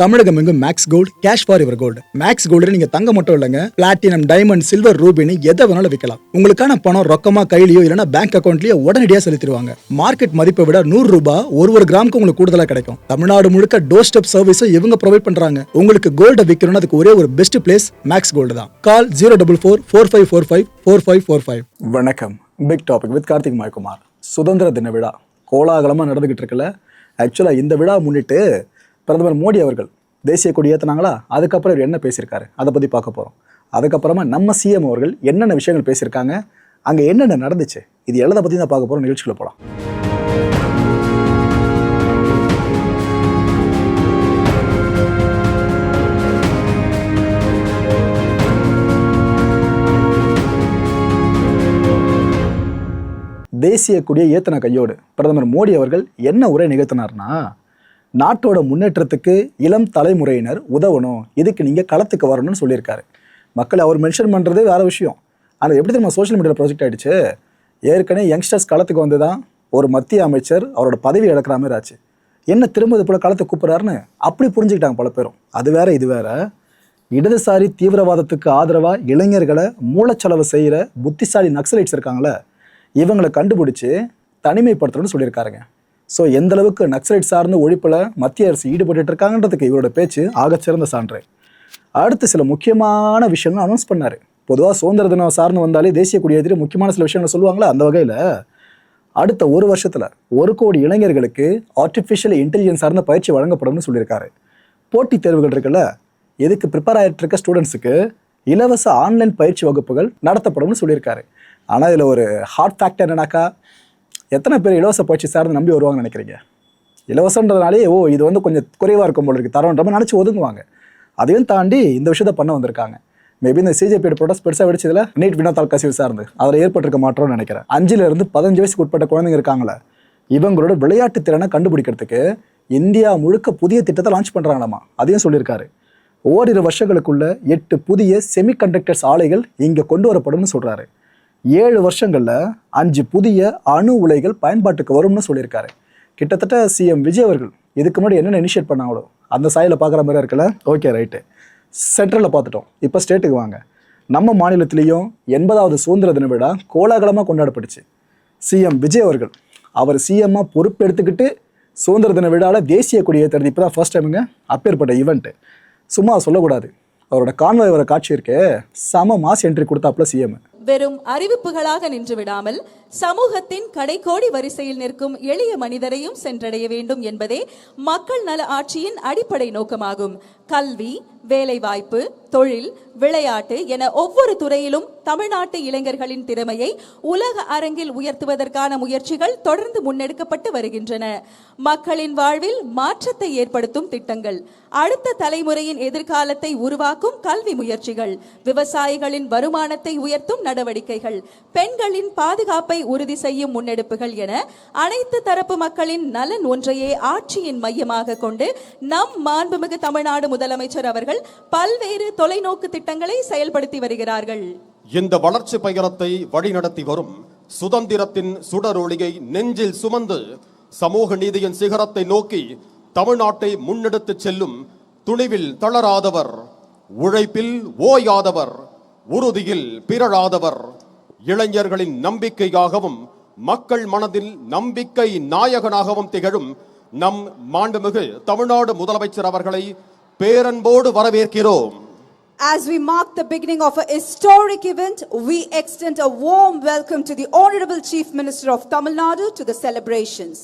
தமிழகம் எங்கும் max gold cash for your gold. Max gold நீங்க தங்க மட்டும் இல்லைங்க, பிளாட்டினம், டைமண்ட், சில்வர், ரூபினி எதை வேணாலும் விற்கலாம். உங்களுக்கான பணம் ரொக்கமா கையிலயோ இல்லைன்னா பேங்க் அக்கௌண்ட்லயோ உடனடியாக செலுத்திடுவாங்க. மார்க்கெட் மதிப்பை விட 100 ரூபாய் ஒரு கிராமுக்கு உங்களுக்கு கூடுதலா கிடைக்கும். தமிழ்நாடு முழுக்க டோர் ஸ்டெப் சர்வீஸும் இவங்க ப்ரொவைட் பண்றாங்க. உங்களுக்கு கோல்ட விற்கணும்னா அதுக்கு ஒரே ஒரு பெஸ்ட் பிளேஸ் மேக்ஸ் கோல்டு தான். கால் 04445454545. வணக்கம். Big topic with Karthik Mayakumar. சுதந்திர தின விழா கோலாகலமா நடந்துகிட்டு இருக்குல்ல. ஆக்சுவலா இந்த விழா முன்னிட்டு பிரதமர் மோடி அவர்கள் தேசிய கொடி ஏற்றினாங்களா, அதுக்கப்புறம் இவர் என்ன பேசியிருக்காரு அதை பற்றி பார்க்க போகிறோம். அதுக்கப்புறமா நம்ம சிஎம் அவர்கள் என்னென்ன விஷயங்கள் பேசியிருக்காங்க, அங்கே என்னென்ன நடந்துச்சு, இது எல்லாத்தை பற்றி தான் பார்க்க போகிறோம். நிகழ்ச்சிக்குள்ள போகலாம். தேசிய கொடியை ஏற்றின கையோடு பிரதமர் மோடி அவர்கள் என்ன உரை நிகழ்த்தினார்னா, நாட்டோட முன்னேற்றத்துக்கு இளம் தலைமுறையினர் உதவணும், இதுக்கு நீங்கள் களத்துக்கு வரணும்னு சொல்லியிருக்காரு. மக்கள் அவர் மென்ஷன் பண்ணுறது வேறு விஷயம், ஆனால் எப்படி நம்ம சோஷியல் மீடியாவில் ப்ராஜெக்ட் ஆகிடுச்சு. ஏற்கனவே யங்ஸ்டர்ஸ் களத்துக்கு வந்து தான் ஒரு மத்திய அமைச்சர் அவரோட பதவி இழக்கிற மாதிரி ஆச்சு. என்ன திரும்ப இது போல களத்துக்கு கூப்பிட்றாருன்னு அப்படி புரிஞ்சுக்கிட்டாங்க பல பேரும். அது வேற இது வேற. இடதுசாரி தீவிரவாதத்துக்கு ஆதரவாக இளைஞர்களை மூலச்செலவு செய்கிற புத்திசாலி நக்சலைட்ஸ் இருக்காங்களே, இவங்களை கண்டுபிடிச்சி தனிமைப்படுத்தணும்னு சொல்லியிருக்காருங்க. ஸோ எந்த அளவுக்கு நக்சலைட் சார்ந்த ஒழிப்பில் மத்திய அரசு ஈடுபட்டு இருக்காங்கன்றதுக்கு இவரோட பேச்சு ஆகச்சிறந்த சான்று. அடுத்து சில முக்கியமான விஷயங்கள் அனௌன்ஸ் பண்ணார். பொதுவாக சுதந்திர தினம் சார்ந்து வந்தாலே தேசிய கொடியேற்றி முக்கியமான சில விஷயங்கள் சொல்லுவாங்களே, அந்த வகையில் அடுத்த ஒரு வருஷத்தில் 1 கோடி இளைஞர்களுக்கு ஆர்டிஃபிஷியல் இன்டெலிஜென்ஸ் சார்ந்த பயிற்சி வழங்கப்படும்னு சொல்லியிருக்காரு. போட்டித் தேர்வுகள் இருக்குல்ல, எதுக்கு ப்ரிப்பேர் ஆகிட்டு இருக்க ஸ்டூடெண்ட்ஸுக்கு இலவச ஆன்லைன் பயிற்சி வகுப்புகள் நடத்தப்படும்னு சொல்லியிருக்காரு. ஆனால் இதில் ஒரு ஹாட் ஃபேக்டர் என்னன்னாக்கா, எத்தனை பேர் இலவச பயிற்சி சார்ந்து நம்பி வருவாங்கன்னு நினைக்கிறீங்க? இலவசன்றதுனாலே இது வந்து கொஞ்சம் குறைவாக இருக்கும் போல இருக்குது, தரன்ற மாதிரி நினச்சி ஒதுங்குவாங்க. அதையும் தாண்டி இந்த விஷயத்த பண்ண வந்திருக்காங்க. மேபி இந்த சிஜேபியோட ப்ரொடெஸ்ட் பெருசாக வெடிச்சதில் நீட் வினாத்தாள் கசிவு சார்ந்து அதில் ஏற்பட்டிருக்க மாற்றம்னு நினைக்கிறேன். 5லேருந்து 15 வயசுக்கு உட்பட்ட குழந்தைங்க இருக்காங்களே, இவங்களோட விளையாட்டு திறனை கண்டுபிடிக்கிறதுக்கு இந்தியா முழுக்க புதிய திட்டத்தை லான்ச் பண்ணுறாங்களாமா, அதையும் சொல்லியிருக்காரு. ஓரிரு வருஷங்களுக்குள்ள 8 புதிய செமிகண்டக்டர்ஸ் ஆலைகள் இங்கே கொண்டு வரப்படும்னு சொல்கிறாரு. 7 வருஷங்களில் 5 புதிய அணு உலைகள் பயன்பாட்டுக்கு வரும்னு சொல்லியிருக்காரு. கிட்டத்தட்ட சிஎம் விஜய் அவர்கள் இதுக்கு முன்னாடி என்னென்ன இனிஷியேட் பண்ணாங்களோ அந்த சாயில் பார்க்குற மாதிரி இருக்குல்ல. Okay, right. சென்ட்ரலில் பார்த்துட்டோம், இப்போ ஸ்டேட்டுக்கு வாங்க. நம்ம மாநிலத்திலையும் 80வது சுதந்திர தின விழா கோலாகலமாக கொண்டாடப்பட்டுச்சு. சிஎம் விஜய் அவர்கள் அவர் சிஎம்மாக பொறுப்பு எடுத்துக்கிட்டு சுதந்திர தின விழாவில் தேசிய கொடி ஏற்றுறது இப்போ தான் ஃபர்ஸ்ட் டைமுங்க. அப்பேற்பட்ட ஈவெண்ட்டு சும்மா சொல்லக்கூடாது. அவரோட கான்வாய் வர காட்சி இருக்கே, செம மாஸ் என்ட்ரி கொடுத்தாப்புல சிஎம். வெறும் அறிவிப்புகளாக நின்று விடாமல் சமூகத்தின் கடைக்கோடி வரிசையில் நிற்கும் எளிய மனிதரையும் சென்றடைய வேண்டும் என்பதே மக்கள் நல ஆட்சியின் அடிப்படை நோக்கமாகும். கல்வி, வேலைவாய்ப்பு, தொழில், விளையாட்டு என ஒவ்வொரு துறையிலும் தமிழ்நாட்டு இளைஞர்களின் திறமையை உலக அரங்கில் உயர்த்துவதற்கான முயற்சிகள் தொடர்ந்து முன்னெடுக்கப்பட்டு வருகின்றன. மக்களின் வாழ்வில் மாற்றத்தை ஏற்படுத்தும் திட்டங்கள், அடுத்த தலைமுறையின் எதிர்காலத்தை உருவாக்கும் கல்வி முயற்சிகள், விவசாயிகளின் வருமானத்தை உயர்த்தும் நடவடிக்கைகள், பெண்களின் பாதுகாப்பை உறுதி செய்யும் முன்னெடுப்புகள் என அனைத்து தரப்பு மக்களின் நலன் ஒன்றையே ஆட்சியின் மையமாக கொண்டு நம் மாண்புமிகு தமிழ்நாடு முதலமைச்சர் அவர்கள் பல்வேறு தொலைநோக்கு திட்டங்களை செயல்படுத்தி வருகிறார்கள். இந்த வளர்ச்சி பயணத்தை வழிநடத்தி வரும் சுதந்திரத்தின் சுடரொளியை நெஞ்சில் சுமந்து சமூக நீதியின் சிகரத்தை நோக்கி தமிழ்நாட்டை முன்னெடுத்து செல்லும் துணிவில் தளராதவர், உழைப்பில் ஓயாதவர், உறுதியில் பிறழாதவர், இளைஞர்களின் நம்பிக்கையாகவும் மக்கள் மனதில் நம்பிக்கை நாயகனாகவும் திகழும் நம் மாண்புமிகு தமிழ்நாடு முதலமைச்சர் அவர்களை பேரன்போடு வரவேற்கிறோம். As we mark the beginning of a historic event, we extend a warm welcome to the Honorable Chief Minister of Tamil Nadu to the celebrations.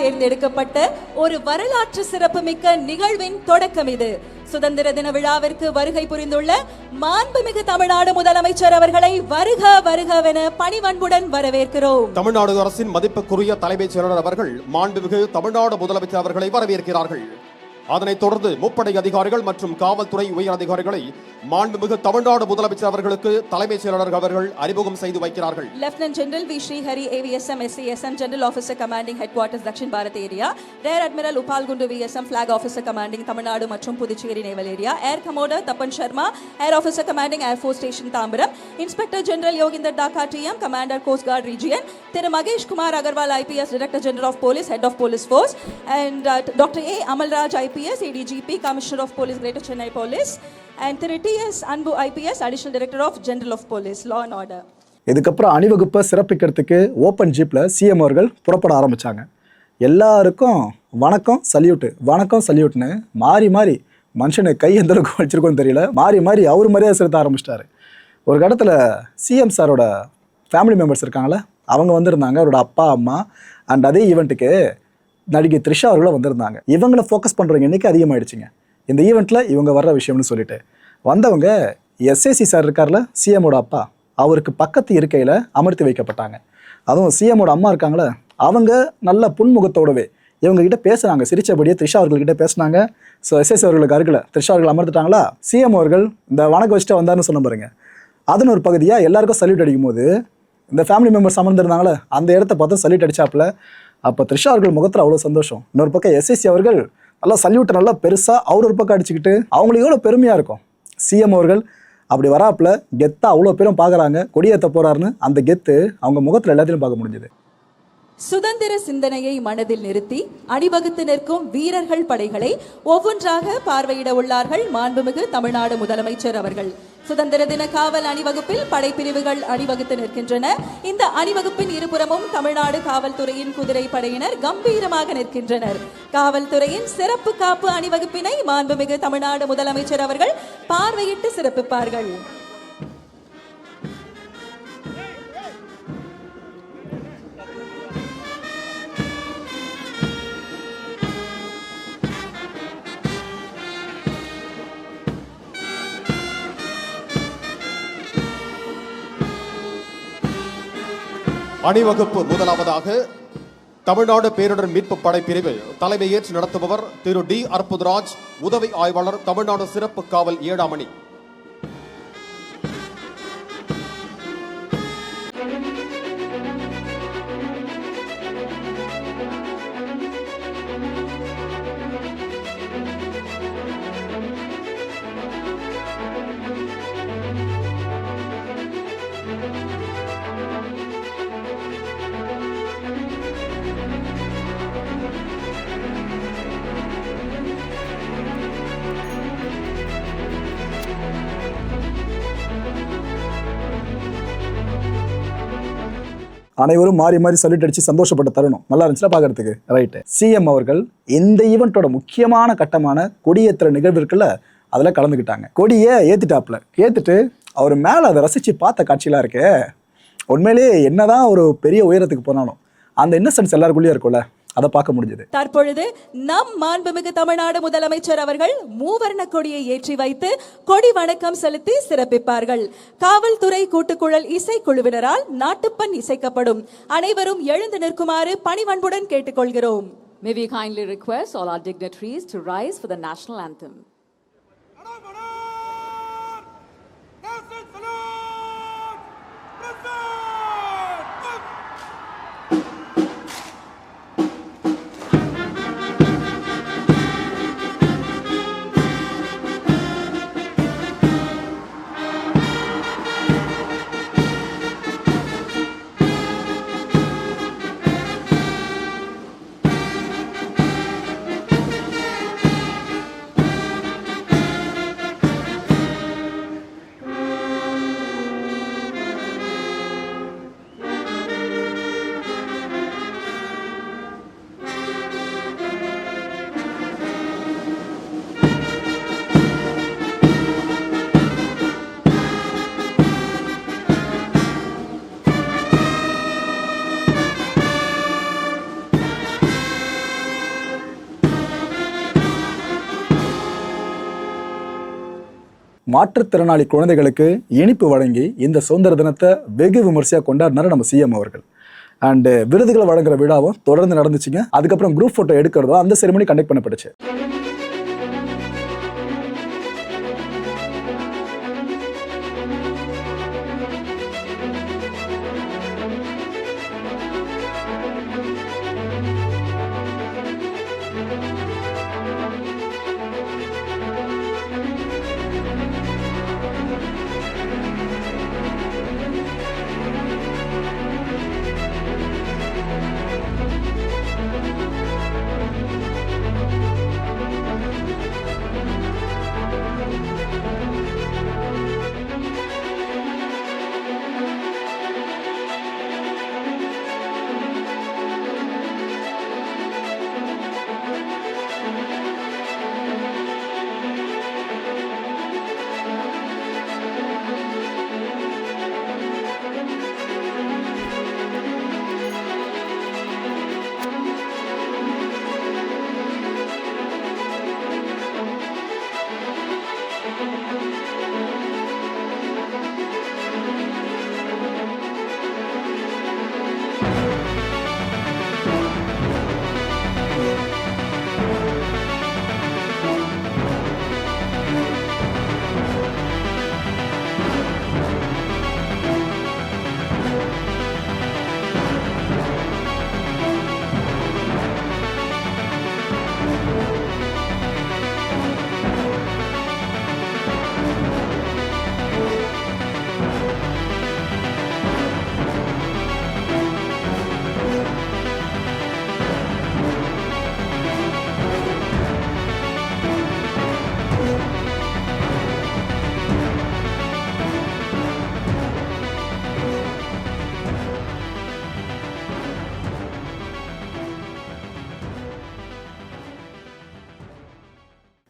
தேர்ந்தெடுக்கப்பட்ட ஒரு வரலாற்று சிறப்புமிக்க நிகழ்வின் தொடக்கம் இது. சுதந்திர தின விழாவிற்கு வருகை புரிந்துள்ள மாண்புமிகு தமிழ்நாடு முதலமைச்சர் அவர்களை வருக வருகவென பணிவன்புடன் வரவேற்கிறோம். தமிழ்நாடு அரசின் மதிப்புக்குரிய தலைமைச் செயலாளர் அவர்கள் மாண்புமிகு தமிழ்நாடு முதலமைச்சர் அவர்களை வரவேற்கிறார்கள். அதனைத் தொடர்ந்து முப்படை அதிகாரிகள் மற்றும் காவல்துறை உயர் அதிகாரிகளை மாண்புமிகு தமிழ்நாடு முதலமைச்சர் அவர்களுக்கு தலைமைச் செயலாளர் அவர்கள் அறிமுகம் செய்து வைக்கிறார்கள். Lieutenant General V. Srihari, AVSM, SCSM, General Officer Commanding Headquarters, Dakshin Bharat Area, Rear Admiral Upal Gundu VSM, Flag Officer Commanding Tamil Nadu மற்றும் Puducherry Naval Area, Air Commodore Tapan Sharma, Air Officer Commanding Air Force Station Tambaram, Inspector General Yoginder Daka TM, Commander Coast Guard Region, Thiru Magesh Kumar Agarwal IPS, Director General of Police, Head of Police Force, and Dr. A. Amalraj IPS, ADGP, Commissioner of Police, Greater Chennai Police, and Thiru T.S. Anbu IPS, Additional Director of General of Police, Law and Order. இதுக்கப்புறம் அணிவகுப்பை சிறப்பிக்கிறதுக்கு open ஜீப்பில் CM அவர்கள் புறப்பட ஆரம்பித்தாங்க. எல்லாருக்கும் வணக்கம் சல்யூட்னு மாறி மாறி மனுஷனை கை எந்த அளவுக்கு வச்சிருக்கோன்னு தெரியல, மாறி மாறி அவர் மரியாதை செலுத்த ஆரம்பிச்சிட்டாரு. ஒரு இடத்துல சிஎம் சாரோட ஃபேமிலி மெம்பர்ஸ் இருக்காங்களே, அவங்க வந்திருந்தாங்க. அவரோட அப்பா அம்மா அண்ட் அதே ஈவெண்ட்டுக்கு நடிகை த்ரிஷா அவர்களும் வந்திருந்தாங்க. இவங்களை ஃபோக்கஸ் பண்ணுறவங்க எண்ணிக்கை அதிகமாகிடுச்சிங்க இந்த ஈவெண்ட்டில் இவங்க வர்ற விஷயம்னு சொல்லிட்டு. வந்தவங்க எஸ்ஏசி சார் இருக்கார்ல, சிஎம்மோட அப்பா, அவருக்கு பக்கத்து இருக்கையில் அமர்த்தி வைக்கப்பட்டாங்க. அதுவும் சிஎம்மோட அம்மா இருக்காங்களே, அவங்க நல்ல புன்முகத்தோடவே இவங்ககிட்ட பேசுனாங்க, சிரிச்சபடியே த்ரிஷா அவர்கள்கிட்ட பேசினாங்க. ஸோ எஸ்எஸ்சி அவர்களுக்கு அருகில் த்ரிஷா அவர்கள் அமர்ந்துட்டாங்களா, சிஎம் அவர்கள் இந்த வணக்கம் வச்சுட்டு வந்தார்னு சொன்ன பாருங்க. அதன் ஒரு பகுதியாக எல்லாருக்கும் சல்யூட் அடிக்கும் போது இந்த ஃபேமிலி மெம்பர்ஸ் அமர்ந்திருந்தாங்களே, அந்த இடத்த பார்த்து சல்யூட் அடிச்சாப்புல. அப்போ த்ரிஷா அவர்கள் முகத்தில் அவ்வளோ சந்தோஷம். இன்னொரு பக்கம் எஸ்எஸ்சி அவர்கள் நல்லா சல்யூட்டை நல்லா பெருசாக அவர் ஒரு பக்கம் அடிச்சுக்கிட்டு அவங்களுக்கு எவ்வளோ பெருமையாக இருக்கும். சிஎம் அவர்கள் அப்படி வராப்புல கெத்தாக அவ்வளோ பேரும் பார்க்குறாங்க, கொடியேற்ற போகிறாருன்னு அந்த கெத்து அவங்க முகத்தில் எல்லாத்தையும் பார்க்க முடிஞ்சது. சுதந்திர சிந்தனையை மனதில் நிறுத்தி அணிவகுத்து நிற்கும் வீரர்கள் படைகளை ஒவ்வொன்றாக பார்வையிட உள்ளார்கள் மாண்புமிகு தமிழ்நாடு முதலமைச்சர் அவர்கள். சுதந்திர தின காவல் அணிவகுப்பில் படைப்பிரிவுகள் அணிவகுத்து நிற்கின்றன. இந்த அணிவகுப்பின் இருபுறமும் தமிழ்நாடு காவல்துறையின் குதிரை படையினர் கம்பீரமாக நிற்கின்றனர். காவல்துறையின் சிறப்பு காப்பு அணிவகுப்பினை மாண்புமிகு தமிழ்நாடு முதலமைச்சர் அவர்கள் பார்வையிட்டு சிறப்பிப்பார்கள். அணிவகுப்பு முதலாவதாக தமிழ்நாடு பேரிடர் மீட்பு படை பிரிவில் தலைமையேற்று நடத்துபவர் திரு டி அற்புதராஜ், உதவி ஆய்வாளர், தமிழ்நாடு சிறப்பு காவல் 7ஆம் அணி. அனைவரும் மாறி மாறி சல்யூட் அடிச்சு சந்தோஷப்பட்ட தருணம் நல்லா இருந்துச்சுல பார்க்கறதுக்கு. ரைட்டு, சிஎம் அவர்கள் இந்த ஈவெண்ட்டோட முக்கியமான கட்டமான கொடியேற்ற நிகழ்வு இருக்குல்ல, அதில் கலந்துக்கிட்டாங்க. கொடியை ஏற்றிட்டு அவர் மேலே அதை ரசித்து பார்த்த காட்சியெலாம் இருக்கு. உண்மையிலேயே என்னதான் ஒரு பெரிய உயரத்துக்கு போனாலும் அந்த இன்னசென்ஸ் எல்லாருக்குள்ளேயே இருக்கும்ல, அதை பார்க்க முடிஞ்சது. தற்பொழுது நம் மாண்புமிகு தமிழ்நாடு முதலமைச்சர் அவர்கள் மூவர்ண கொடியை ஏற்றி வைத்து கொடி வணக்கம் செலுத்தி சிறப்பிப்பார்கள். காவல்துறை கூட்டுக்குழல் இசைக்குழுவினரால் நாட்டுப்பண் இசைக்கப்படும். அனைவரும் எழுந்து நிற்குமாறு பணிவன்புடன் கேட்டுக்கொள்கிறோம். May we kindly request all our dignitaries to rise for the national anthem. மாற்றுத்திறனாளி குழந்தைகளுக்கு இனிப்பு வழங்கி இந்த சுதந்திர தினத்தை வெகு விமர்சையாக கொண்டாடினார் நம்ம சிஎம் அவர்கள். அண்டு விருதுகளை வழங்குற விழாவும் தொடர்ந்து நடந்துச்சுங்க. அதுக்கப்புறம் குரூப் ஃபோட்டோ எடுக்கிறதோ அந்த செரிமனி கண்டக்ட் பண்ணப்பட்டுச்சு.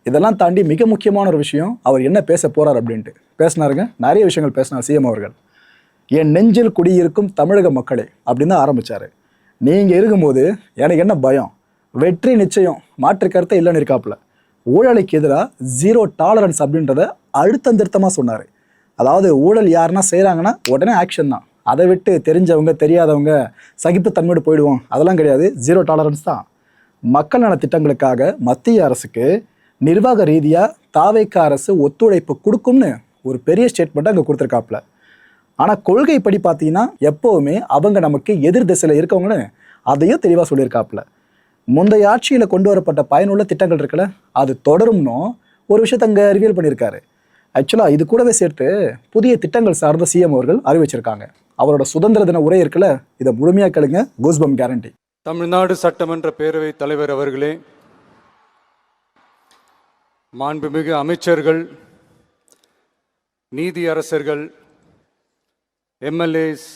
இதெல்லாம் தாண்டி மிக முக்கியமான ஒரு விஷயம், அவர் என்ன பேச போறார் அப்படின்ட்டு பேசினாருங்க. நிறைய விஷயங்கள் பேசினார் சிஎம் அவர்கள். என் நெஞ்சில் குடியிருக்கும் தமிழக மக்களே அப்படின்னு தான் ஆரம்பிச்சாரு. நீங்க இருக்கும்போது எனக்கு என்ன பயம், வெற்றி நிச்சயம், மாற்று கருத்தை இல்லைன்னு இருக்காப்புல. ஊழலுக்கு எதிராக 0 டாலரன்ஸ் அப்படின்றத அழுத்தம் திருத்தமாக சொன்னார். அதாவது ஊழல் யாருன்னா செய்கிறாங்கன்னா உடனே ஆக்ஷன் தான். அதை விட்டு தெரிஞ்சவங்க தெரியாதவங்க சகிப்புத்தன்மையோடு போயிடுவோம், அதெல்லாம் கிடையாது. 0 டாலரன்ஸ் தான். மக்கள் நல திட்டங்களுக்காக மத்திய அரசுக்கு நிர்வாக ரீதியாக தாவேக அரசு ஒத்துழைப்பு கொடுக்கும்னு ஒரு பெரிய ஸ்டேட்மெண்ட்டை அங்கே கொடுத்துருக்காப்புல. ஆனால் கொள்கைப்படி பார்த்தீங்கன்னா எப்போவுமே அவங்க நமக்கு எதிர் திசையில் இருக்கவங்கன்னு அதையும் தெளிவாக சொல்லியிருக்காப்புல. முந்தைய ஆட்சியில் கொண்டு வரப்பட்ட பயனுள்ள திட்டங்கள் இருக்குல்ல, அது தொடரும்னும் ஒரு விஷயத்தை அங்கே ரிவீல் பண்ணியிருக்காரு. ஆக்சுவலாக இது கூடவே சேர்த்து புதிய திட்டங்கள் சார்ந்த சிஎம் அவர்கள் அறிவிச்சிருக்காங்க. அவரோட சுதந்திர தின உரை இருக்குல்ல, இதை முழுமையாக கேளுங்க, கூஸ்பம் கேரண்டி. தமிழ்நாடு சட்டமன்ற பேரவைத் தலைவர் அவர்களே, மாண்புமிகு அமைச்சர்கள், நீதி அரசர்கள், எம்எல்ஏஸ்,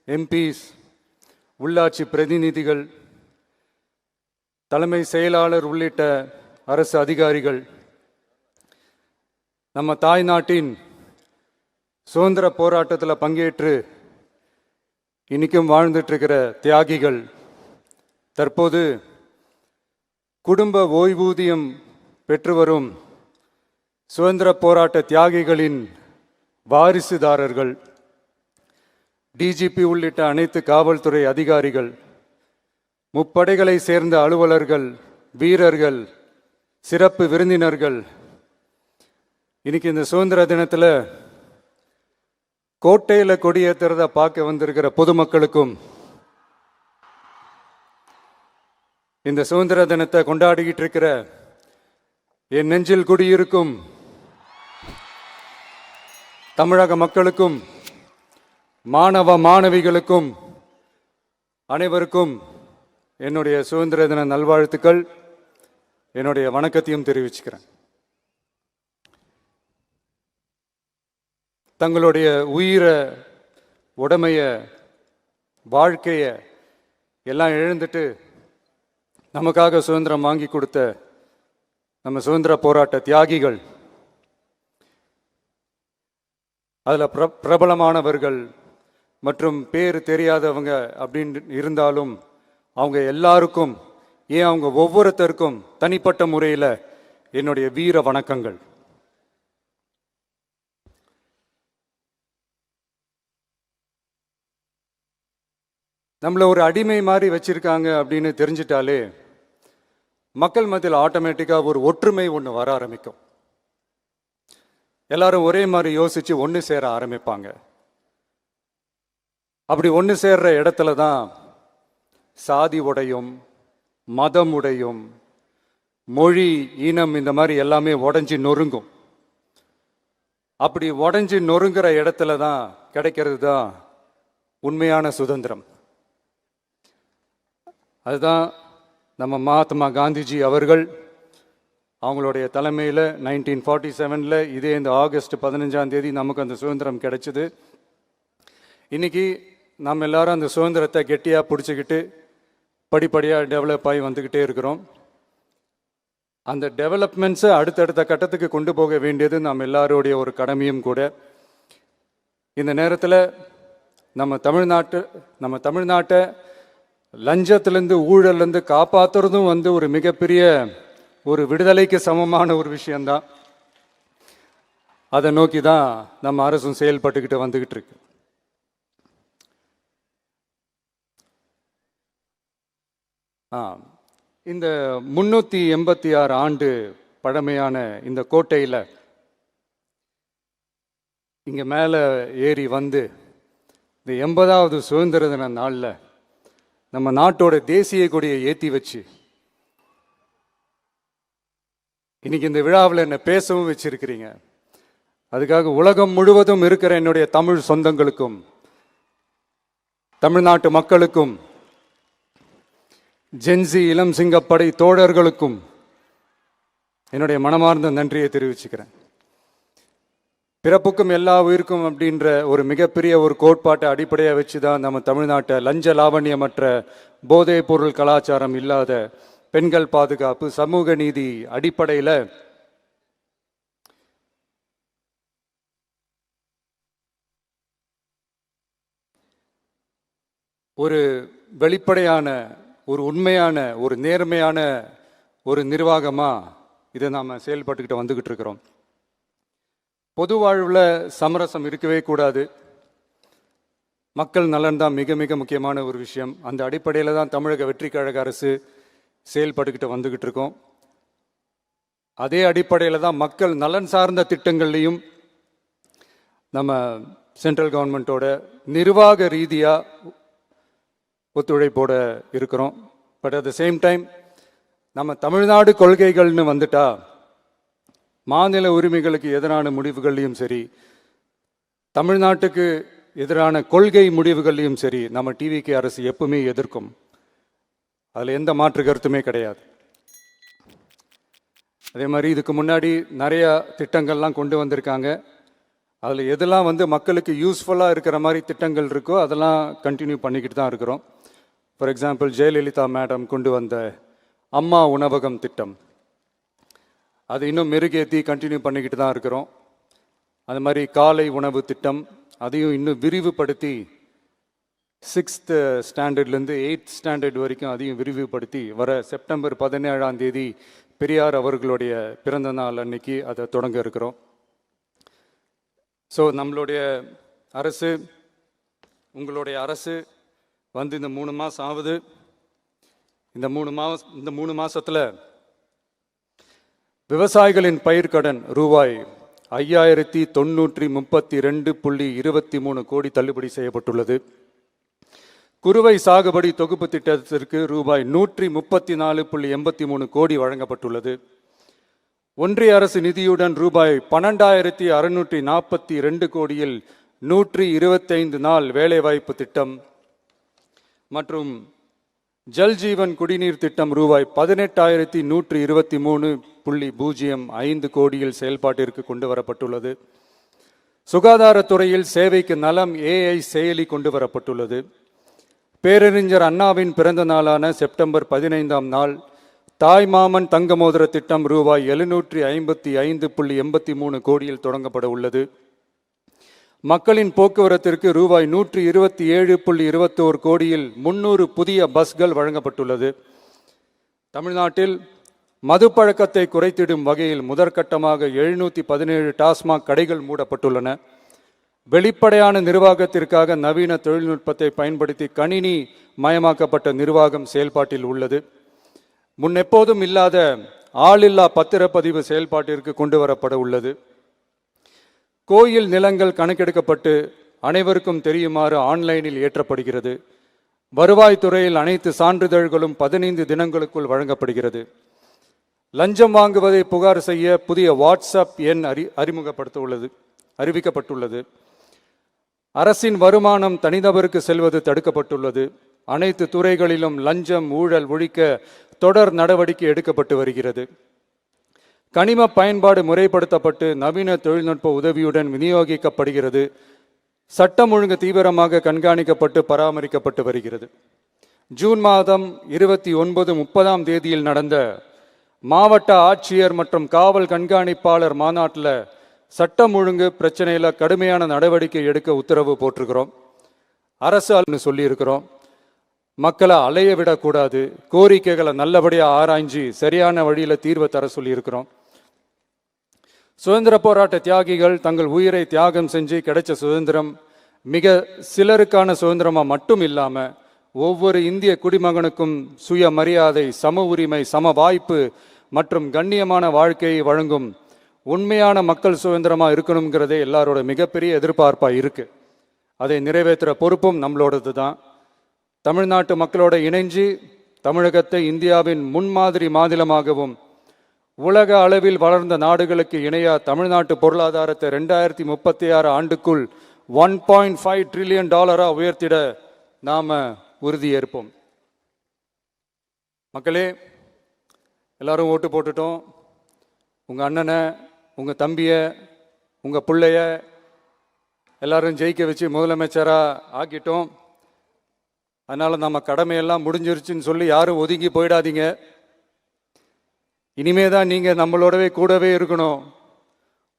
எம்பிஸ், உள்ளாட்சி பிரதிநிதிகள், தலைமை செயலாளர் உள்ளிட்ட அரசு அதிகாரிகள், நம்ம தாய்நாட்டின் சுதந்திர போராட்டத்தில் பங்கேற்று இன்னைக்கும் வாழ்ந்துட்டு இருக்கிற தியாகிகள், தற்போது குடும்ப ஓய்வூதியம் பெற்று வரும் சுதந்திர போராட்ட தியாகிகளின் வாரிசுதாரர்கள், டிஜிபி உள்ளிட்ட அனைத்து காவல்துறை அதிகாரிகள், முப்படைகளை சேர்ந்த அலுவலர்கள், வீரர்கள், சிறப்பு விருந்தினர்கள், இன்னைக்கு இந்த சுதந்திர தினத்தில் கோட்டையில் கொடியேற்றுறத பார்க்க வந்திருக்கிற பொதுமக்களுக்கும், இந்த சுதந்திர தினத்தை கொண்டாடிக்கிட்டு இருக்கிற என் நெஞ்சில் குடியிருக்கும் தமிழக மக்களுக்கும், மாணவ மாணவிகளுக்கும் அனைவருக்கும் என்னுடைய சுதந்திர தின நல்வாழ்த்துக்கள், என்னுடைய வணக்கத்தையும் தெரிவிச்சுக்கிறேன். தங்களுடைய உயிரை, உடமைய, வாழ்க்கைய எல்லாம் இழந்துட்டு நமக்காக சுதந்திரம் வாங்கி கொடுத்த நம்ம சுதந்திர போராட்ட தியாகிகள், அதில் பிரபலமானவர்கள் மற்றும் பேர் தெரியாதவங்க அப்படின்னு இருந்தாலும் அவங்க எல்லாருக்கும், ஏன் அவங்க ஒவ்வொருத்தருக்கும் தனிப்பட்ட முறையில் என்னுடைய வீர வணக்கங்கள். நம்மளை ஒரு அடிமை மாதிரி வச்சிருக்காங்க அப்படின்னு தெரிஞ்சிட்டாலே மக்கள் மத்தியில் ஆட்டோமேட்டிக்காக ஒரு ஒற்றுமை ஒன்று வர ஆரம்பிக்கும். எல்லாரும் ஒரே மாதிரி யோசிச்சு ஒன்று சேர ஆரம்பிப்பாங்க. அப்படி ஒன்று சேர்ற இடத்துல தான் சாதி உடையும், மதம் உடையும், மொழி, இனம் இந்த மாதிரி எல்லாமே உடைஞ்சி நொறுங்கும். அப்படி உடைஞ்சி நொறுங்குற இடத்துல தான் கிடைக்கிறது தான் உண்மையான சுதந்திரம். அதுதான் நம்ம மகாத்மா காந்திஜி அவர்கள் அவங்களுடைய தலைமையில் 1947 இதே இந்த ஆகஸ்ட் 15 நமக்கு அந்த சுதந்திரம் கிடைச்சிது. இன்னைக்கு நம்ம எல்லாரும் அந்த சுதந்திரத்தை கெட்டியாக பிடிச்சிக்கிட்டு படிப்படியாக டெவலப் ஆகி வந்துக்கிட்டே இருக்கிறோம். அந்த டெவலப்மெண்ட்ஸை அடுத்தடுத்த கட்டத்துக்கு கொண்டு போக வேண்டியது நம்ம எல்லாருடைய ஒரு கடமையும் கூட. இந்த நேரத்தில் நம்ம தமிழ்நாட்டை லஞ்சத்திலேருந்து, ஊழல்லேருந்து காப்பாற்றுறதும் ஒரு மிகப்பெரிய ஒரு விடுதலைக்கு சமமான ஒரு விஷயந்தான். அதை நோக்கி தான் நம்ம அரசும் செயல்பட்டுக்கிட்டு வந்துக்கிட்டு இருக்கு. இந்த 386 ஆண்டு பழமையான இந்த கோட்டையில் இங்கே மேலே ஏறி வந்து இந்த 80வது சுதந்திர தின நாளில் நம்ம நாட்டோட தேசிய கொடியை ஏற்றி வச்சு இன்னைக்கு இந்த விழாவில் என்னை பேசவும் வச்சிருக்கிறீங்க. அதுக்காக உலகம் முழுவதும் இருக்கிற என்னுடைய தமிழ் சொந்தங்களுக்கும், தமிழ்நாட்டு மக்களுக்கும், ஜென்சி இளம் சிங்கப்படை தோழர்களுக்கும் என்னுடைய மனமார்ந்த நன்றியை தெரிவிச்சுக்கிறேன். பிறப்புக்கும் எல்லா உயிருக்கும் அப்படின்ற ஒரு மிகப்பெரிய ஒரு கோட்பாட்டை அடிப்படையாக வச்சு தான் நம்ம தமிழ்நாட்டை லஞ்ச லாவண்யமற்ற, போதைப் பொருள் கலாச்சாரம் இல்லாத, பெண்கள் பாதுகாப்பு, சமூக நீதி அடிப்படையில் ஒரு வெளிப்படையான, ஒரு உண்மையான, ஒரு நேர்மையான ஒரு நிர்வாகமாக இதை நாம் செயல்பட்டுக்கிட்டு வந்துக்கிட்டு இருக்கிறோம். பொது வாழ்வில் சமரசம் இருக்கவே கூடாது. மக்கள் நலன் தான் மிக மிக முக்கியமான ஒரு விஷயம். அந்த அடிப்படையில் தான் தமிழக வெற்றி கழக அரசு செயல்பட்டுக்கிட்டு வந்துக்கிட்டு இருக்கோம். அதே அடிப்படையில் தான் மக்கள் நலன் சார்ந்த திட்டங்கள்லையும் நம்ம சென்ட்ரல் கவர்மெண்ட்டோட நிர்வாக ரீதியாக ஒத்துழைப்போட இருக்கிறோம். But at the same time நம்ம தமிழ்நாடு கொள்கைகள்னு வந்துட்டா மாநில உரிமைகளுக்கு எதிரான முடிவுகள்லையும் சரி, தமிழ்நாட்டுக்கு எதிரான கொள்கை முடிவுகள்லையும் சரி, நம்ம டிவிகே அரசு எப்பவுமே எதிர்க்கும். அதில் எந்த மாற்று கருத்துமே கிடையாது. அதே மாதிரி இதுக்கு முன்னாடி நிறையா திட்டங்கள்லாம் கொண்டு வந்திருக்காங்க. அதில் எதெல்லாம் மக்களுக்கு யூஸ்ஃபுல்லாக இருக்கிற மாதிரி திட்டங்கள் இருக்கோ அதெல்லாம் கண்டினியூ பண்ணிக்கிட்டு தான் இருக்கிறோம். ஃபார் எக்ஸாம்பிள், ஜெயலலிதா மேடம் கொண்டு வந்த அம்மா உணவகம் திட்டம், அது இன்னும் மெருகேற்றி கண்டினியூ பண்ணிக்கிட்டு தான் இருக்கிறோம். அது மாதிரி காலை உணவு திட்டம், அதையும் இன்னும் விரிவுபடுத்தி 6th ஸ்டாண்டர்ட்லேருந்து 8th ஸ்டாண்டர்ட் வரைக்கும் அதையும் விரிவுபடுத்தி வர செப்டம்பர் 17ஆம் தேதி பெரியார் அவர்களுடைய பிறந்த நாள் அன்னைக்கு அதை தொடங்க இருக்கிறோம். ஸோ நம்மளுடைய அரசு, உங்களுடைய அரசு இந்த 3 மாதம் ஆகுது. இந்த 3 மாசத்துல விவசாயிகளின் பயிர்க்கடன் ரூபாய் 5932.23 கோடி தள்ளுபடி செய்யப்பட்டுள்ளது. குறுவை சாகுபடி தொகுப்பு திட்டத்திற்கு ரூபாய் 134.83 கோடி வழங்கப்பட்டுள்ளது. ஒன்றிய அரசு நிதியுடன் ரூபாய் 12,642 கோடியில் 125 நாள் வேலைவாய்ப்பு திட்டம் மற்றும் ஜல் ஜீவன் குடிநீர் திட்டம் ரூபாய் 18,123.05 கோடியில் செயல்பாட்டிற்கு கொண்டு வரப்பட்டுள்ளது. சுகாதாரத்துறையில் சேவைக்கு நலம் AI செயலி கொண்டு வரப்பட்டுள்ளது. பேரறிஞர் அண்ணாவின் பிறந்த நாளான செப்டம்பர் 15ஆம் நாள் தாய் மாமன் தங்க மோதிர திட்டம் ரூபாய் 755.83 கோடியில் தொடங்கப்பட உள்ளது. மக்களின் போக்குவரத்திற்கு ரூபாய் 127.21 கோடியில் 300 புதிய பஸ்கள் வழங்கப்பட்டுள்ளது. தமிழ்நாட்டில் மது பழக்கத்தை குறைத்திடும் வகையில் முதற்கட்டமாக 717 டாஸ்மாக் கடைகள் மூடப்பட்டுள்ளன. வெளிப்படையான நிர்வாகத்திற்காக நவீன தொழில்நுட்பத்தை பயன்படுத்தி கணினி மயமாக்கப்பட்ட நிர்வாகம் செயல்பாட்டில் உள்ளது. முன்னெப்போதும் இல்லாத ஆளில்லா பத்திரப்பதிவு செயல்பாட்டிற்கு கொண்டு வரப்பட உள்ளது. கோயில் நிலங்கள் கணக்கெடுக்கப்பட்டு அனைவருக்கும் தெரியுமாறு ஆன்லைனில் ஏற்றப்படுகிறது. வருவாய்த்துறையில் அனைத்து சான்றிதழ்களும் 15 தினங்களுக்குள் வழங்கப்படுகிறது. லஞ்சம் வாங்குவதை புகார் செய்ய புதிய வாட்ஸ்அப் எண் அறிவிக்கப்பட்டுள்ளது. அரசின் வருமானம் தனிநபருக்கு செல்வது தடுக்கப்பட்டுள்ளது. அனைத்து துறைகளிலும் லஞ்சம் ஊழல் ஒழிக்க தொடர் நடவடிக்கை எடுக்கப்பட்டு வருகிறது. கனிம பயன்பாடு முறைப்படுத்தப்பட்டு நவீன தொழில்நுட்ப உதவியுடன் விநியோகிக்கப்படுகிறது. சட்டம் ஒழுங்கு தீவிரமாக கண்காணிக்கப்பட்டு பராமரிக்கப்பட்டு வருகிறது. ஜூன் மாதம் 29, 30ஆம் தேதியில் நடந்த மாவட்ட ஆட்சியர் மற்றும் காவல் கண்காணிப்பாளர் மாநாட்டில் சட்டம் ஒழுங்கு பிரச்சனையில் கடுமையான நடவடிக்கை எடுக்க உத்தரவு போட்டிருக்கிறோம். அரசு சொல்லியிருக்கிறோம். மக்களை அலைய விடக்கூடாது, கோரிக்கைகளை நல்லபடியாக ஆராய்ஞ்சு சரியான வழியில் தீர்வை தர சொல்லியிருக்கிறோம். சுதந்திர போராட்ட தியாகிகள் தங்கள் உயிரை தியாகம் செஞ்சு கிடைச்ச சுதந்திரம் மிக சிலருக்கான சுதந்திரமாக மட்டும் இல்லாமல் ஒவ்வொரு இந்திய குடிமகனுக்கும் சுய மரியாதை, சம உரிமை, சம வாய்ப்பு மற்றும் கண்ணியமான வாழ்க்கையை வழங்கும் உண்மையான மக்கள் சுதந்திரமாக இருக்கணுங்கிறதே எல்லாரோட மிகப்பெரிய எதிர்பார்ப்பாக இருக்குது. அதை நிறைவேற்றுற பொறுப்பும் நம்மளோடது தான். தமிழ்நாட்டு மக்களோட இணைஞ்சு தமிழகத்தை இந்தியாவின் முன்மாதிரி மாநிலமாகவும் உலக அளவில் வளர்ந்த நாடுகளுக்கு இணையா தமிழ்நாட்டு பொருளாதாரத்தை 2036 ஆண்டுக்குள் $1.5 trillion உயர்த்திட நாம உறுதியேற்போம். மக்களே, எல்லாரும் ஓட்டு போட்டுட்டோம். உங்க அண்ணனை, உங்க தம்பிய, உங்க பிள்ளைய எல்லாரும் ஜெயிக்க வச்சு முதலமைச்சரா ஆக்கிட்டோம். அதனால நம்ம கடமையெல்லாம் முடிஞ்சிருச்சுன்னு சொல்லி யாரும் ஒதுங்கி போயிடாதீங்க. இனிமே தான் நீங்க நம்மளோடவே கூடவே இருக்கணும்.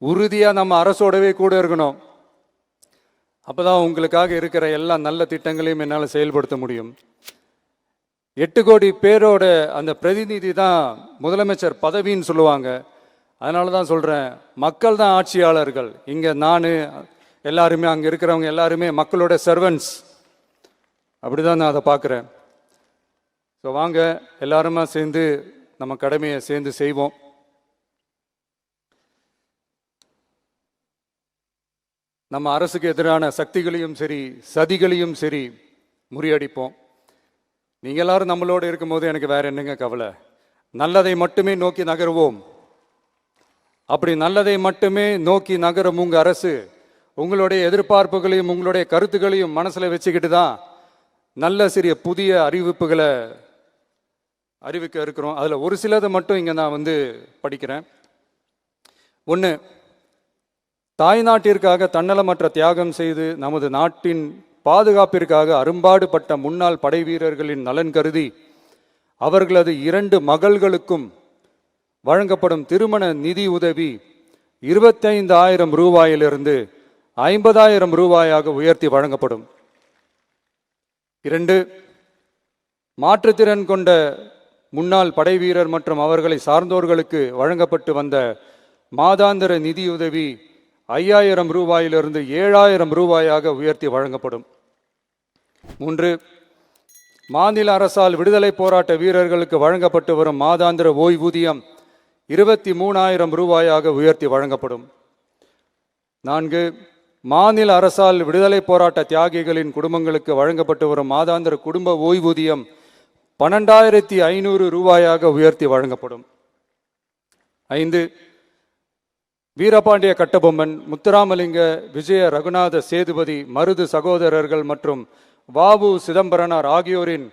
உறுதியா நம்ம அரசோடவே கூட இருக்கணும். அப்போ தான் உங்களுக்காக இருக்கிற எல்லா நல்ல திட்டங்களையும் என்னால் செயல்படுத்த முடியும். 8 கோடி பேரோட அந்த பிரதிநிதி தான் முதலமைச்சர் பதவின்னு சொல்லுவாங்க. அதனால தான் சொல்கிறேன், மக்கள் தான் ஆட்சியாளர்கள். இங்கே நான் எல்லாருமே, அங்கே இருக்கிறவங்க எல்லாருமே மக்களோட சர்வன்ட்ஸ். அப்படி தான் நான் அதை பார்க்குறேன். ஸோ வாங்க எல்லாருமா சேர்ந்து நம்ம கடமையை சேர்ந்து செய்வோம். நம்ம அரசுக்கு எதிரான சக்திகளையும் சரி சதிகளையும் சரி முறியடிப்போம். நீங்கள் எல்லாரும் நம்மளோடு இருக்கும்போது எனக்கு வேற என்னங்க கவலை? நல்லதை மட்டுமே நோக்கி நகருவோம். அப்படி நல்லதை மட்டுமே நோக்கி நகரும் உங்கள் அரசு உங்களுடைய எதிர்பார்ப்புகளையும் உங்களுடைய கருத்துக்களையும் மனசில் வச்சுக்கிட்டு தான் நல்ல சிறிய புதிய அறிவிப்புகளை அறிவிக்க இருக்கிறோம். அதில் ஒரு சிலதை மட்டும் இங்கே நான் படிக்கிறேன். 1, தாய்நாட்டிற்காக தன்னலமற்ற தியாகம் செய்து நமது நாட்டின் பாதுகாப்பிற்காக அரும்பாடுபட்ட முன்னாள் படை வீரர்களின் நலன் கருதி அவர்களது 2 மகள்களுக்கும் வழங்கப்படும் திருமண நிதி உதவி 25,000 ரூபாயிலிருந்து 50,000 ரூபாயாக உயர்த்தி வழங்கப்படும். 2, மாற்றுத்திறன் கொண்ட முன்னாள் படை வீரர் மற்றும் அவர்களை சார்ந்தோர்களுக்கு வழங்கப்பட்டு வந்த மாதாந்திர நிதியுதவி 5,000 ரூபாயிலிருந்து 7,000 ரூபாயாக உயர்த்தி வழங்கப்படும். 3, மாநில அரசால் விடுதலை போராட்ட வீரர்களுக்கு வழங்கப்பட்டு வரும் மாதாந்திர ஓய்வூதியம் 23,000 ரூபாயாக உயர்த்தி வழங்கப்படும். 4, மாநில அரசால் விடுதலை போராட்ட தியாகிகளின் குடும்பங்களுக்கு வழங்கப்பட்டு வரும் மாதாந்திர குடும்ப ஓய்வூதியம் 12,500 ரூபாயாக உயர்த்தி வழங்கப்படும். 5, வீரபாண்டிய கட்டபொம்மன், முத்துராமலிங்க, விஜய ரகுநாத சேதுபதி, மருது சகோதரர்கள் மற்றும் வாவு சிதம்பரனார் ஆகியோரின்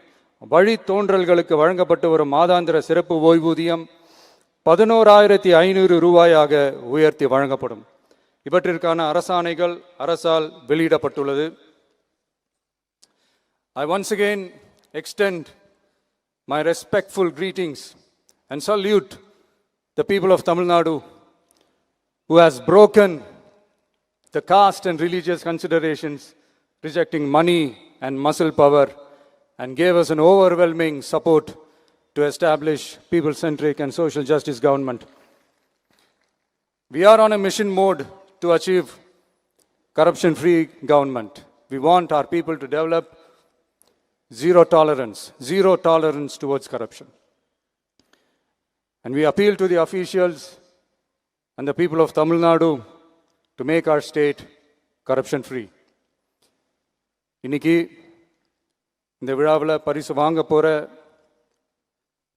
வழித்தோன்றல்களுக்கு வழங்கப்பட்டு வரும் மாதாந்திர சிறப்பு ஓய்வூதியம் 11,500 ரூபாயாக உயர்த்தி வழங்கப்படும். இவற்றிற்கான அரசாணைகள் அரசால் வெளியிடப்பட்டுள்ளது. I once again extend my respectful greetings and salute the people of Tamil Nadu who has broken the caste and religious considerations, rejecting money and muscle power, and gave us an overwhelming support to establish people-centric and social justice government. We are on a mission mode to achieve corruption-free government. We want our people to develop zero tolerance towards corruption. And we appeal to the officials and the people of Tamil Nadu to make our state corruption-free. இன்னைக்கு இந்த விழாவில் பரிசு வாங்க போகிற,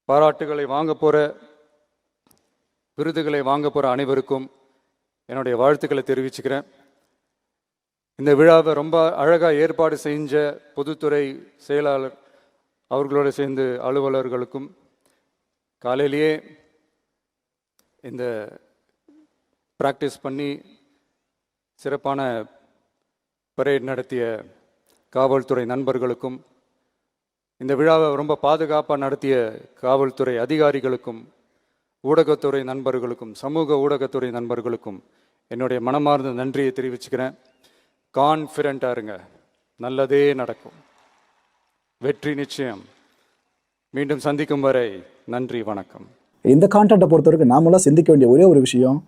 பாராட்டுகளை வாங்க போகிற, விருதுகளை வாங்க போகிற அனைவருக்கும் என்னுடைய வாழ்த்துக்களை தெரிவிச்சுக்கிறேன். இந்த விழாவை ரொம்ப அழகாக ஏற்பாடு செஞ்ச பொதுத்துறை செயலாளர் அவர்களோடு சேர்ந்து அலுவலர்களுக்கும், காலையிலேயே இந்த ப்ராக்டிஸ் பண்ணி சிறப்பான பரேட் நடத்திய காவல்துறை நண்பர்களுக்கும், இந்த விழாவை ரொம்ப பாதுகாப்பாக நடத்திய காவல்துறை அதிகாரிகளுக்கும், ஊடகத்துறை நண்பர்களுக்கும், சமூக ஊடகத்துறை நண்பர்களுக்கும் என்னுடைய மனமார்ந்த நன்றியை தெரிவிச்சுக்கிறேன். கான்ஃபிடென்ட்டாக இருங்க, நல்லதே நடக்கும், வெற்றி நிச்சயம். மீண்டும் சந்திக்கும் வரை நன்றி, வணக்கம். இந்த கான்டென்ட்டை பொறுத்தவரைக்கும் நாமெல்லாம் சிந்திக்க வேண்டிய ஒரே ஒரு விஷயம்,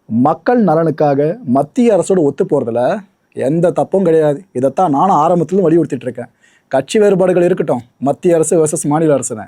மக்கள் நலனுக்காக மத்திய அரசோடு ஒத்து போகிறதுல எந்த தப்பும் கிடையாது. இதைத்தான் நானும் ஆரம்பத்திலும் வலியுறுத்திட்டு இருக்கேன். கட்சி வேறுபாடுகள் இருக்கட்டும், மத்திய அரசு வர்சஸ் மாநில அரசுன்னு,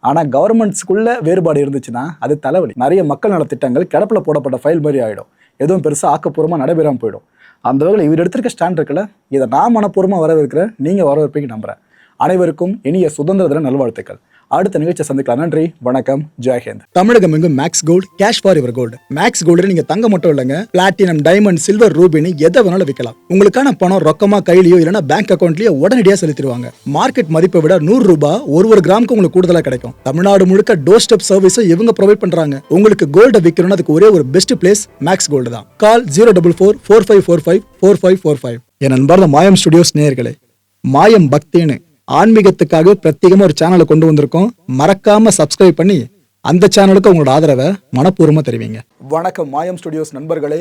ஆனால் கவர்மெண்ட்ஸ்குள்ளே வேறுபாடு இருந்துச்சுன்னா அது தலைவலி. நிறைய மக்கள் நலத்திட்டங்கள் கிடப்பில் போடப்பட்ட ஃபைல் மாதிரி ஆகிடும், எதுவும் பெருசாக ஆக்கப்பூர்வமாக நடைபெறாமல் போயிடும். அந்த வகையில் இவர் எடுத்திருக்க ஸ்டாண்ட் இருக்குல்ல, இதை நான் மனப்பூர்வமாக வரவேற்கிறேன், நீங்கள் வரவேற்பீங்க நம்புகிறேன். அனைவருக்கும் இனிய சுதந்திர தின நல்வாழ்த்துக்கள். அடுத்த நிகழ்ச்சியை சந்திக்கலாம். நன்றி, வணக்கம், ஜெய்ஹிந்த். தமிழகம் எங்கும் max gold, cash for your gold. Max gold நீங்க தங்க மட்டும் இல்லைங்க, பிளாட்டினம், டைமண்ட், சில்வர், ரூபினி எதை வேணாலும் விற்கலாம். உங்களுக்கான பணம் ரொக்கமா கையிலயோ இல்லைன்னா பேங்க் அக்கௌண்ட்லயோ உடனடியாக செலுத்திடுவாங்க. மார்க்கெட் மதிப்பை விட 100 ரூபாய் ஒரு கிராமுக்கு உங்களுக்கு கூடுதலாக கிடைக்கும். தமிழ்நாடு முழுக்க டோர் ஸ்டெப் சர்வீஸை இவங்க ப்ரொவைட் பண்றாங்க. உங்களுக்கு கோல்டை விற்கணும்னு அதுக்கு ஒரே ஒரு பெஸ்ட் பிளேஸ் மேக்ஸ் கோல்டு தான். கால் 04445454545. என் அன்பார்ந்த மாயம் ஸ்டுடியோஸ் நேயர்களே, மாயம் பக்தின்னு ஆன்மீகத்துக்காக பிரத்யேகமா ஒரு சேனலை கொண்டு வந்திருக்கோம். மறக்காம சப்ஸ்கிரைப் பண்ணி அந்த சேனலுக்கு உங்களோட ஆதரவை மனப்பூர்வமாக தெரிவிங்க. வணக்கம் மாயம் ஸ்டுடியோஸ் நண்பர்களே.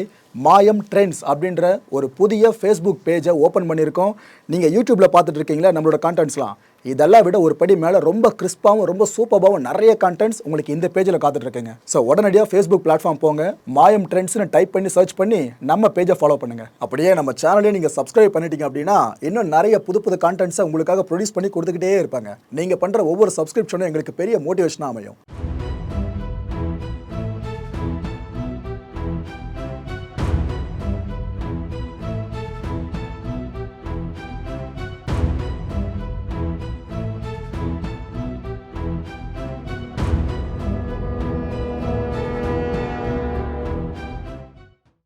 மாயம் ட்ரெண்ட்ஸ் அப்படின்ற ஒரு புதிய ஃபேஸ்புக் பேஜை ஓப்பன் பண்ணியிருக்கோம். நீங்கள் யூடியூப்பில் பார்த்துட்டு இருக்கீங்களா நம்மளோட கான்டென்ட்ஸ்லாம், இதெல்லாம் விட ஒரு படி மேலே ரொம்ப கிறிஸ்பாகவும் ரொம்ப சூப்பராகவும் நிறைய கான்டென்ட்ஸ் உங்களுக்கு இந்த பேஜில் காத்துட்ருக்குங்க. ஸோ உடனடியாக ஃபேஸ்புக் பிளாட்ஃபார்ம் போங்க, மாயம் ட்ரெண்ட்ஸ்னு டைப் பண்ணி சர்ச் பண்ணி நம்ம பேஜை ஃபாலோ பண்ணுங்கள். அப்படியே நம்ம சேனலையும் நீங்கள் சப்ஸ்கிரைப் பண்ணிட்டீங்க அப்படின்னா இன்னும் நிறைய புது புது கான்டென்ட்ஸை உங்களுக்காக ப்ரொடியூஸ் பண்ணி கொடுத்துக்கிட்டே இருப்பாங்க. நீங்கள் பண்ணுற ஒவ்வொரு சப்ஸ்கிரிப்ஷனும் எங்களுக்கு பெரிய மோட்டிவேஷனாக அமையும்.